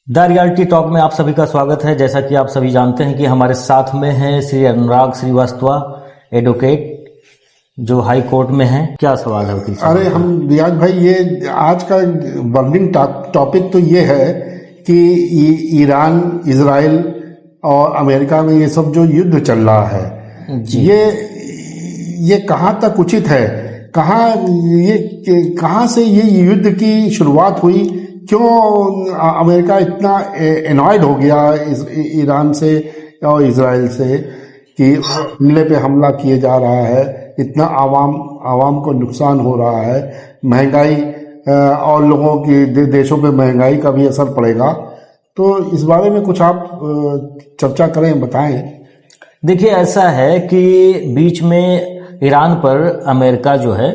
The reality talk में आप सभी का स्वागत है। जैसा कि आप सभी जानते हैं कि हमारे साथ में हैं श्री अनुराग श्रीवास्तव, एडवोकेट, जो हाई कोर्ट में हैं। क्या सवाल है वकील साहब? अरे हम रियाज भाई, ये आज का बर्निंग टॉपिक तो ये है कि ईरान, इजराइल और अमेरिका में ये सब जो युद्ध चल रहा है जी, ये कहाँ तक उचित है? कहाँ से ये युद्ध की शुरुआत हुई? क्यों अमेरिका इतना एनॉयड हो गया ईरान से और इजराइल से कि हमले पे हमला किए जा रहा है? इतना आवाम को नुकसान हो रहा है, महंगाई और लोगों की देशों पे महंगाई का भी असर पड़ेगा। तो इस बारे में कुछ आप चर्चा करें, बताएं। देखिए, ऐसा है कि बीच में ईरान पर अमेरिका जो है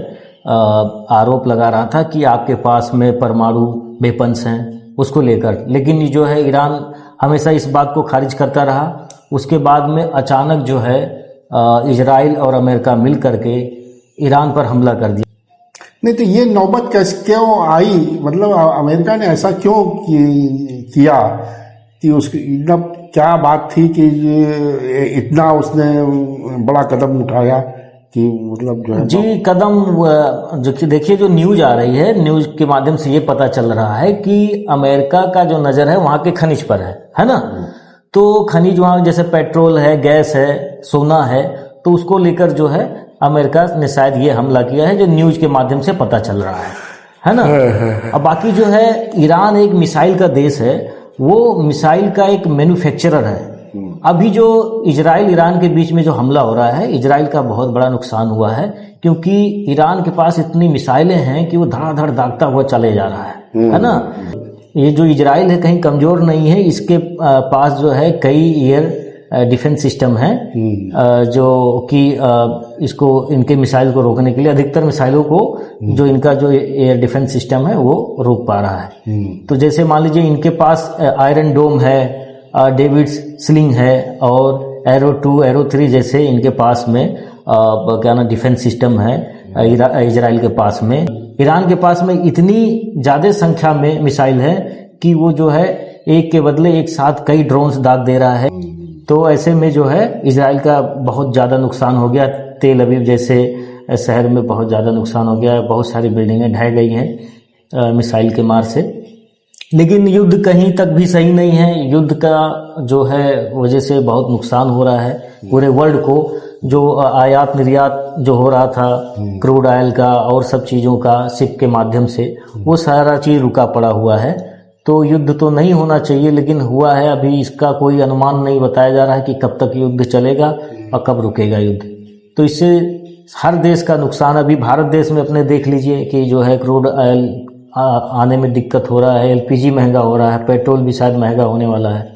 आरोप लगा रहा था कि आपके पास में परमाणु वेपन्स हैं, उसको लेकर। लेकिन ये जो है ईरान हमेशा इस बात को खारिज करता रहा। उसके बाद में अचानक जो है इजराइल और अमेरिका मिल करके ईरान पर हमला कर दिया। नहीं तो ये नौबत क्यों आई? मतलब अमेरिका ने ऐसा क्यों किया कि उसकी क्या बात थी कि इतना उसने बड़ा कदम उठाया कि मतलब जो है जी कदम? जो देखिए, जो न्यूज आ रही है, न्यूज के माध्यम से ये पता चल रहा है कि अमेरिका का जो नजर है वहां के खनिज पर है ना। तो खनिज वहां जैसे पेट्रोल है, गैस है, सोना है, तो उसको लेकर जो है अमेरिका ने शायद ये हमला किया है, जो न्यूज के माध्यम से पता चल रहा है ना। अब बाकी जो है, ईरान एक मिसाइल का देश है, वो मिसाइल का एक मैन्युफैक्चरर है। अभी जो इजराइल ईरान के बीच में जो हमला हो रहा है, इजराइल का बहुत बड़ा नुकसान हुआ है, क्योंकि ईरान के पास इतनी मिसाइलें हैं कि वो धड़ाधड़ दागता हुआ चले जा रहा है ना। ये जो इजराइल है कहीं कमजोर नहीं है, इसके पास जो है कई एयर डिफेंस सिस्टम है, जो कि इसको, इनके मिसाइल को रोकने के लिए, अधिकतर मिसाइलों को जो इनका जो एयर डिफेंस सिस्टम है वो रोक पा रहा है। तो जैसे मान लीजिए इनके पास आयरन डोम है, डेविड स्लिंग है, और एरो 2, एरो 3 जैसे इनके पास में क्या ना डिफेंस सिस्टम है इजराइल के पास में। ईरान के पास में इतनी ज्यादा संख्या में मिसाइल है कि वो जो है एक के बदले एक साथ कई ड्रोन्स दाग दे रहा है। तो ऐसे में जो है इजराइल का बहुत ज्यादा नुकसान हो गया। तेल अवीव जैसे शहर में बहुत ज्यादा नुकसान हो गया, बहुत सारी बिल्डिंगें ढह गई हैं मिसाइल के मार से। लेकिन युद्ध कहीं तक भी सही नहीं है। युद्ध का जो है वजह से बहुत नुकसान हो रहा है पूरे वर्ल्ड को। जो आयात निर्यात जो हो रहा था क्रूड ऑयल का और सब चीज़ों का शिप के माध्यम से, वो सारा चीज़ रुका पड़ा हुआ है। तो युद्ध तो नहीं होना चाहिए, लेकिन हुआ है। अभी इसका कोई अनुमान नहीं बताया जा रहा है कि कब तक युद्ध चलेगा और कब रुकेगा युद्ध। तो इससे हर देश का नुकसान। अभी भारत देश में अपने देख लीजिए कि जो है क्रूड ऑयल आने में दिक्कत हो रहा है, एलपीजी महंगा हो रहा है, पेट्रोल भी शायद महंगा होने वाला है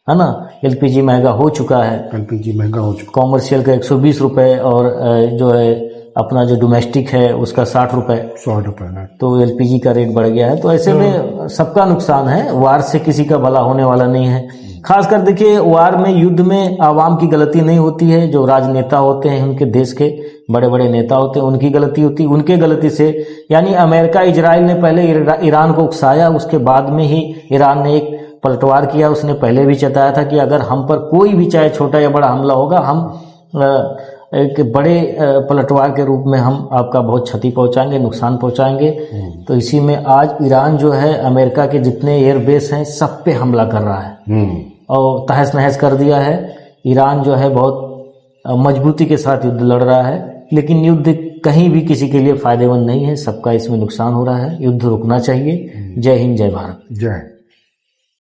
ना। एलपीजी महंगा हो चुका है, एलपीजी महंगा हो चुका, कॉमर्शियल का 120 रुपये, और जो है अपना जो डोमेस्टिक है उसका 60 रुपये। तो एलपीजी का रेट बढ़ गया है। तो ऐसे में सबका नुकसान है। वार से किसी का भला होने वाला नहीं है। खासकर देखिए, वार में, युद्ध में आवाम की गलती नहीं होती है। जो राजनेता होते हैं, उनके देश के बड़े बड़े नेता होते हैं, उनकी गलती होती है। उनके गलती से, यानी अमेरिका, इजराइल ने पहले ईरान को उकसाया, उसके बाद में ही ईरान ने एक पलटवार किया। उसने पहले भी चेताया था कि अगर हम पर कोई भी चाहे छोटा या बड़ा हमला होगा, हम एक बड़े पलटवार के रूप में हम आपका बहुत क्षति पहुंचाएंगे, नुकसान पहुंचाएंगे। तो इसी में आज ईरान जो है अमेरिका के जितने एयरबेस हैं सब पे हमला कर रहा है और तहस नहस कर दिया है। ईरान जो है बहुत मजबूती के साथ युद्ध लड़ रहा है, लेकिन युद्ध कहीं भी किसी के लिए फायदेमंद नहीं है। सबका इसमें नुकसान हो रहा है। युद्ध रुकना चाहिए। जय हिंद, जय भारत। जय।